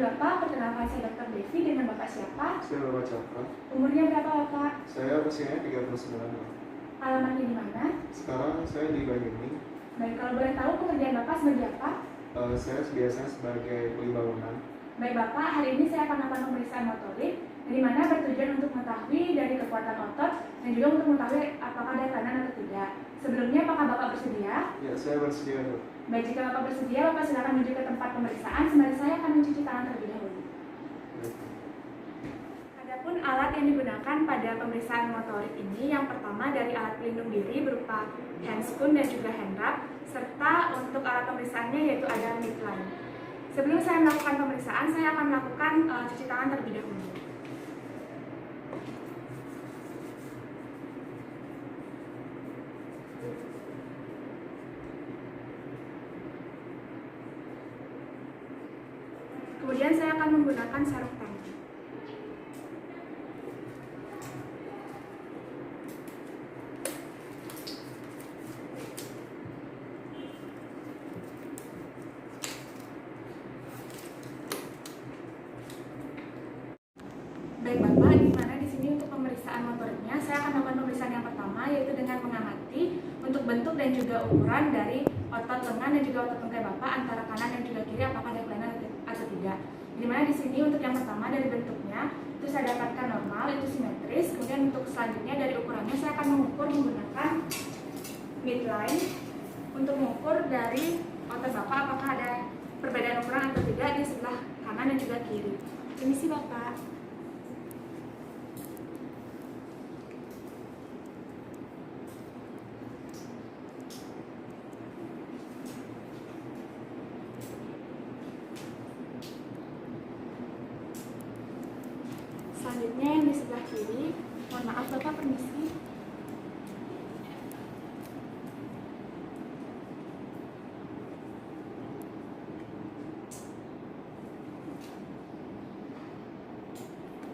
Bapak, perkenalkan saya Dr. Devi. Dengan Bapak siapa? Saya Bapak Cakra. Umurnya berapa Bapak? Saya usianya 39 tahun. Alamatnya di mana? Sekarang saya di Banyuwangi. Baik, kalau boleh tahu pekerjaan Bapak sebagai apa? Saya biasanya sebagai kuli bangunan. Baik Bapak, hari ini saya akan melakukan pemeriksaan motorik, di mana bertujuan untuk mengetahui dari kekuatan otot dan juga untuk mengetahui apakah ada kelainan atau tidak. Sebelumnya, apakah Bapak bersedia? Ya, saya bersedia, Dok. Baik, jika Bapak bersedia, Bapak silakan menuju ke tempat pemeriksaan. Sembari saya akan mencuci tangan terlebih dahulu. Baik. Adapun alat yang digunakan pada pemeriksaan motorik ini, yang pertama dari alat pelindung diri berupa handscoon dan juga hand wrap, serta untuk alat pemeriksaannya yaitu ada midline. Sebelum saya melakukan pemeriksaan, saya akan melakukan cuci tangan terlebih dahulu. Kemudian saya akan menggunakan sarung tangan. Baik Bapak, di mana di sini untuk pemeriksaan motoriknya saya akan melakukan pemeriksaan yang pertama yaitu dengan mengamati untuk bentuk dan juga ukuran dari otot lengan dan juga otot tungkai Bapak antara kanan dan juga kiri apakah ada kelainan atau tidak. Di mana di sini untuk yang pertama dari bentuknya itu saya dapatkan normal, itu simetris. Kemudian untuk selanjutnya dari ukurannya saya akan mengukur menggunakan midline untuk mengukur dari otot Bapak apakah ada perbedaan ukuran atau tidak di sebelah kanan dan juga kiri. Ini sih Bapak. Selanjutnya yang di sebelah kiri, mohon maaf Bapak, permisi.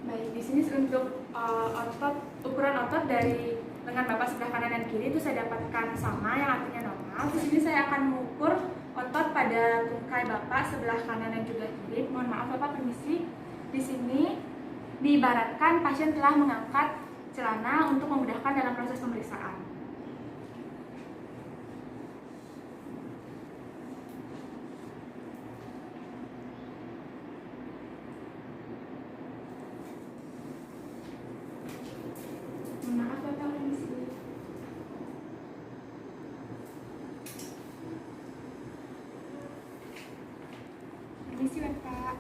Baik, di sini untuk ukuran otot dari lengan Bapak sebelah kanan dan kiri itu saya dapatkan sama, yang artinya normal. Di sini saya akan mengukur otot pada tungkai Bapak sebelah kanan dan juga kiri. Mohon maaf Bapak, permisi. Di sini diibaratkan pasien telah mengangkat celana untuk memudahkan dalam proses pemeriksaan. Maaf Bapak, permisi. Permisi Bapak.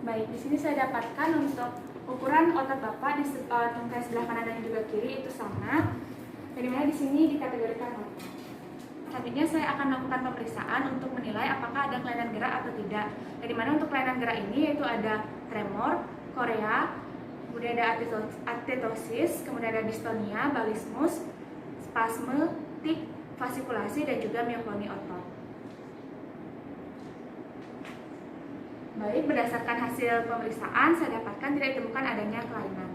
Baik, di sini saya dapatkan untuk ukuran otot Bapak di tungkai sebelah kanan dan juga kiri itu sama. Jadi mana di sini dikategorikan normal. Selanjutnya saya akan melakukan pemeriksaan untuk menilai apakah ada kelainan gerak atau tidak. Jadi mana untuk kelainan gerak ini yaitu ada tremor, korea, kemudian ada atetosis, kemudian ada distonia, balismus, spasme, tik, fasikulasi, dan juga mioklonia otot. Baik, berdasarkan hasil pemeriksaan, saya dapatkan tidak ditemukan adanya kelainan.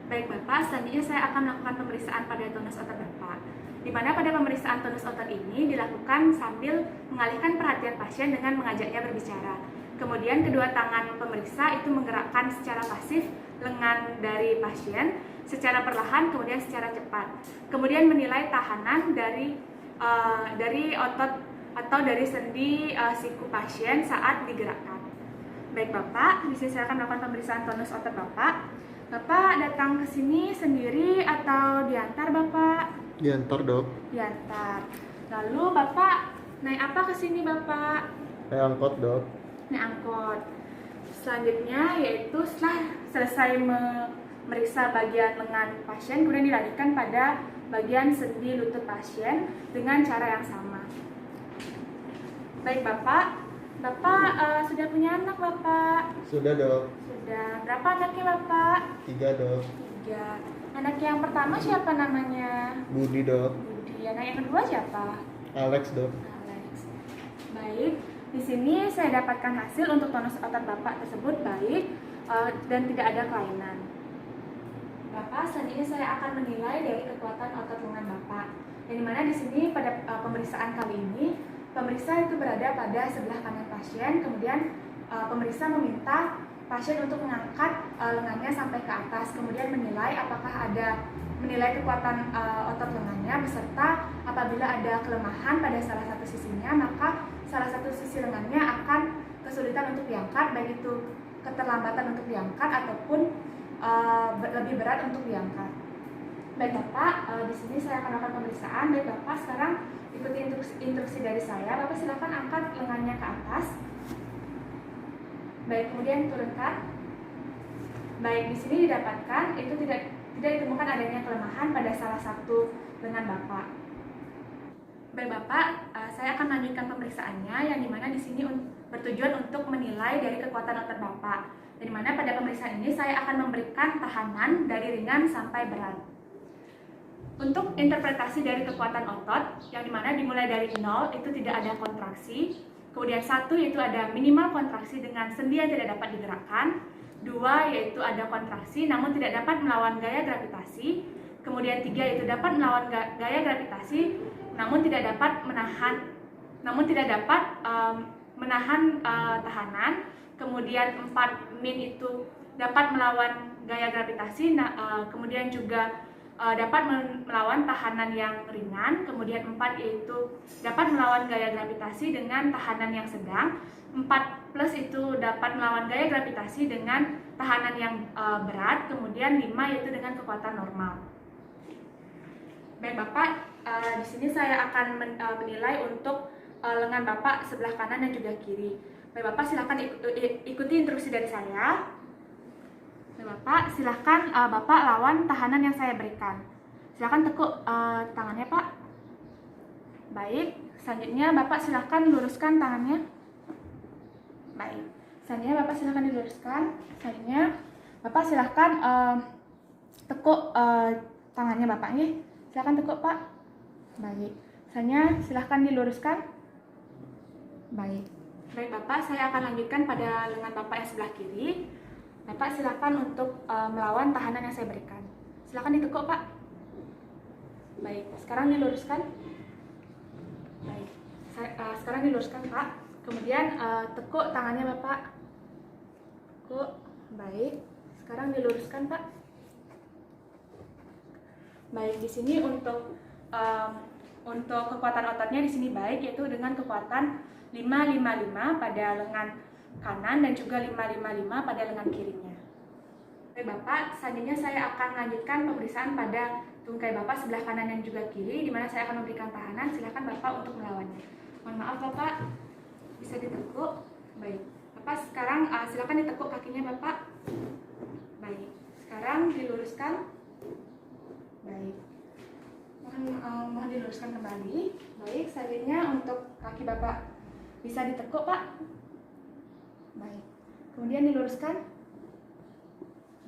Baik Bapak, selanjutnya saya akan melakukan pemeriksaan pada tonus otot Bapak. Di mana pada pemeriksaan tonus otot ini dilakukan sambil mengalihkan perhatian pasien dengan mengajaknya berbicara. Kemudian kedua tangan pemeriksa itu menggerakkan secara pasif lengan dari pasien secara perlahan, kemudian secara cepat. Kemudian menilai tahanan dari otot atau dari sendi siku pasien saat digerakkan. Baik Bapak, di sini saya akan melakukan pemeriksaan tonus otot Bapak. Bapak datang ke sini sendiri atau diantar Bapak? Diantar, Dok. Diantar. Lalu Bapak naik apa ke sini Bapak? Naik angkot, Dok. Naik angkot. Selanjutnya yaitu setelah selesai memeriksa bagian lengan pasien, kemudian dilanjutkan pada bagian sendi lutut pasien dengan cara yang sama. Baik Bapak, sudah punya anak Bapak? Sudah, Dok. Sudah. Berapa anaknya Bapak? 3, Dok. 3. Anak yang pertama siapa namanya? Budi, Dok. Budi. Anak yang kedua siapa? Alex, Dok. Alex. Baik. Di sini saya dapatkan hasil untuk tonus otot Bapak tersebut baik dan tidak ada kelainan. Bapak, selanjutnya saya akan menilai dari kekuatan otot lengan Bapak. Yang dimana di sini pada pemeriksaan kali ini, pemeriksa itu berada pada sebelah kanan pasien, kemudian pemeriksa meminta pasien untuk mengangkat lengannya sampai ke atas, kemudian menilai kekuatan otot lengannya, beserta apabila ada kelemahan pada salah satu sisinya, maka salah satu sisi lengannya akan kesulitan untuk diangkat, baik itu keterlambatan untuk diangkat ataupun lebih berat untuk diangkat. Baik Bapak, di sini saya akan melakukan pemeriksaan. Baik Bapak, sekarang ikuti instruksi dari saya. Bapak silakan angkat lengannya ke atas. Baik, kemudian turunkan. Baik, di sini didapatkan itu tidak ditemukan adanya kelemahan pada salah satu lengan Bapak. Baik Bapak, saya akan melanjutkan pemeriksaannya, yang dimana di sini bertujuan untuk menilai dari kekuatan otot Bapak. Yang dimana pada pemeriksaan ini saya akan memberikan tahanan dari ringan sampai berat. Untuk interpretasi dari kekuatan otot, yang dimana dimulai dari 0 itu tidak ada kontraksi. Kemudian 1 yaitu ada minimal kontraksi dengan sendi yang tidak dapat digerakkan. 2 yaitu ada kontraksi namun tidak dapat melawan gaya gravitasi. Kemudian 3 yaitu dapat melawan gaya gravitasi namun tidak dapat menahan tahanan. Kemudian 4 min itu dapat melawan gaya gravitasi, kemudian juga dapat melawan tahanan yang ringan. Kemudian 4 yaitu dapat melawan gaya gravitasi dengan tahanan yang sedang. 4 plus itu dapat melawan gaya gravitasi dengan tahanan yang berat. Kemudian 5 yaitu dengan kekuatan normal. Baik Bapak, di sini saya akan menilai untuk lengan Bapak sebelah kanan dan juga kiri. Baik Bapak, silakan ikuti instruksi dari saya. Bapak, silahkan Bapak lawan tahanan yang saya berikan. Silahkan tekuk tangannya Pak. Baik, selanjutnya Bapak silahkan luruskan tangannya. Baik, selanjutnya Bapak silahkan diluruskan. Selanjutnya Bapak silahkan tekuk tangannya Bapak. Silahkan tekuk Pak. Baik, selanjutnya silahkan diluruskan. Baik. Baik Bapak, saya akan lanjutkan pada lengan Bapak yang sebelah kiri. Bapak silakan untuk melawan tahanan yang saya berikan. Silakan ditekuk Pak. Baik, sekarang diluruskan. Baik, sekarang diluruskan Pak. Kemudian tekuk tangannya Bapak. Tekuk. Baik, sekarang diluruskan Pak. Baik, di sini untuk kekuatan ototnya di sini baik, yaitu dengan kekuatan 555 pada lengan kanan dan juga 555 pada lengan kirinya. Baik Bapak, selanjutnya saya akan lanjutkan pemeriksaan pada tungkai Bapak sebelah kanan dan juga kiri, di mana saya akan memberikan tahanan. Silakan Bapak untuk melawannya. Mohon maaf Bapak, bisa ditekuk. Baik, Bapak sekarang silakan ditekuk kakinya Bapak. Baik, sekarang diluruskan. Baik, mohon diluruskan kembali. Baik, selanjutnya untuk kaki Bapak bisa ditekuk Pak. Baik, kemudian diluruskan.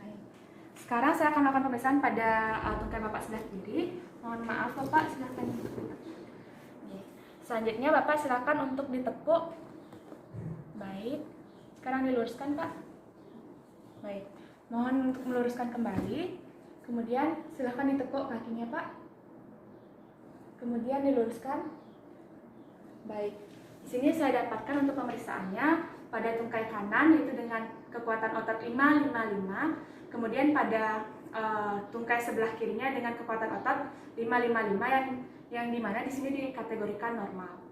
Baik, sekarang saya akan melakukan pemeriksaan pada tungkai Bapak sebelah kiri. Mohon maaf Bapak, silakan. Selanjutnya Bapak silakan untuk ditekuk. Baik, sekarang diluruskan Pak. Baik, mohon untuk meluruskan kembali. Kemudian silakan ditekuk kakinya Pak. Kemudian diluruskan. Baik, di sini saya dapatkan untuk pemeriksaannya pada tungkai kanan yaitu dengan kekuatan otot 555, kemudian pada tungkai sebelah kirinya dengan kekuatan otot 555 yang dimana di sini dikategorikan normal.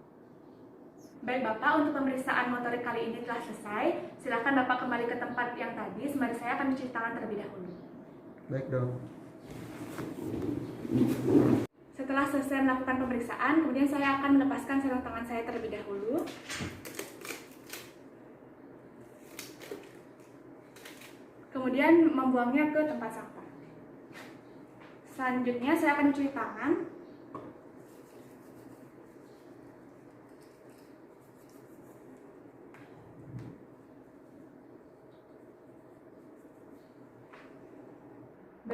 Baik Bapak, untuk pemeriksaan motorik kali ini telah selesai. Silakan Bapak kembali ke tempat yang tadi, sembari saya akan mencuci tangan terlebih dahulu. Baik dong. Setelah selesai melakukan pemeriksaan, kemudian saya akan melepaskan sarung tangan saya terlebih dahulu. Kemudian membuangnya ke tempat sampah. Selanjutnya saya akan mencuci tangan.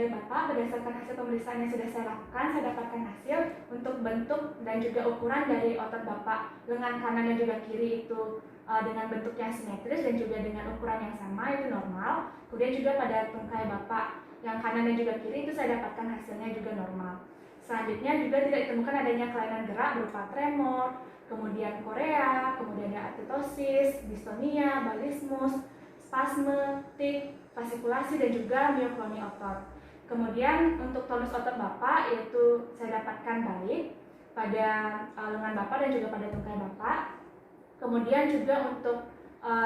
Baik Bapak, berdasarkan hasil pemeriksaan yang sudah saya lakukan, saya dapatkan hasil untuk bentuk dan juga ukuran dari otot Bapak lengan kanan dan juga kiri itu dengan bentuk yang simetris dan juga dengan ukuran yang sama, itu normal. Kemudian juga pada tungkai Bapak yang kanan dan juga kiri itu saya dapatkan hasilnya juga normal. Selanjutnya juga tidak ditemukan adanya kelainan gerak berupa tremor, kemudian korea, kemudian ada atetosis, distonia, balismus, spasme, tik, fasikulasi, dan juga miokloni otot. Kemudian untuk tonus otot Bapak yaitu saya dapatkan baik pada lengan Bapak dan juga pada tungkai Bapak. Kemudian juga untuk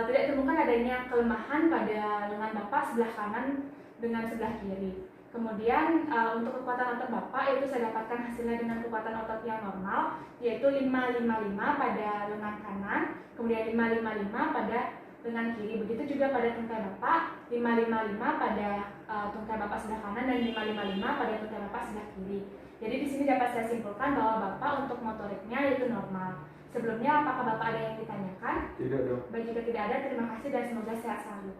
tidak ditemukan adanya kelemahan pada lengan Bapak sebelah kanan dengan sebelah kiri. Kemudian untuk kekuatan otot Bapak itu saya dapatkan hasilnya dengan kekuatan otot yang normal yaitu 555 pada lengan kanan, kemudian 555 pada lengan kiri. Begitu juga pada tungkai Bapak, 555 pada tungkai Bapak sebelah kanan dan 555 pada tungkai Bapak sebelah kiri. Jadi di sini dapat saya simpulkan bahwa Bapak untuk motoriknya itu normal. Sebelumnya apakah Bapak ada yang ditanyakan? Tidak, Dok. Baik, jika tidak ada, terima kasih dan semoga sehat selalu.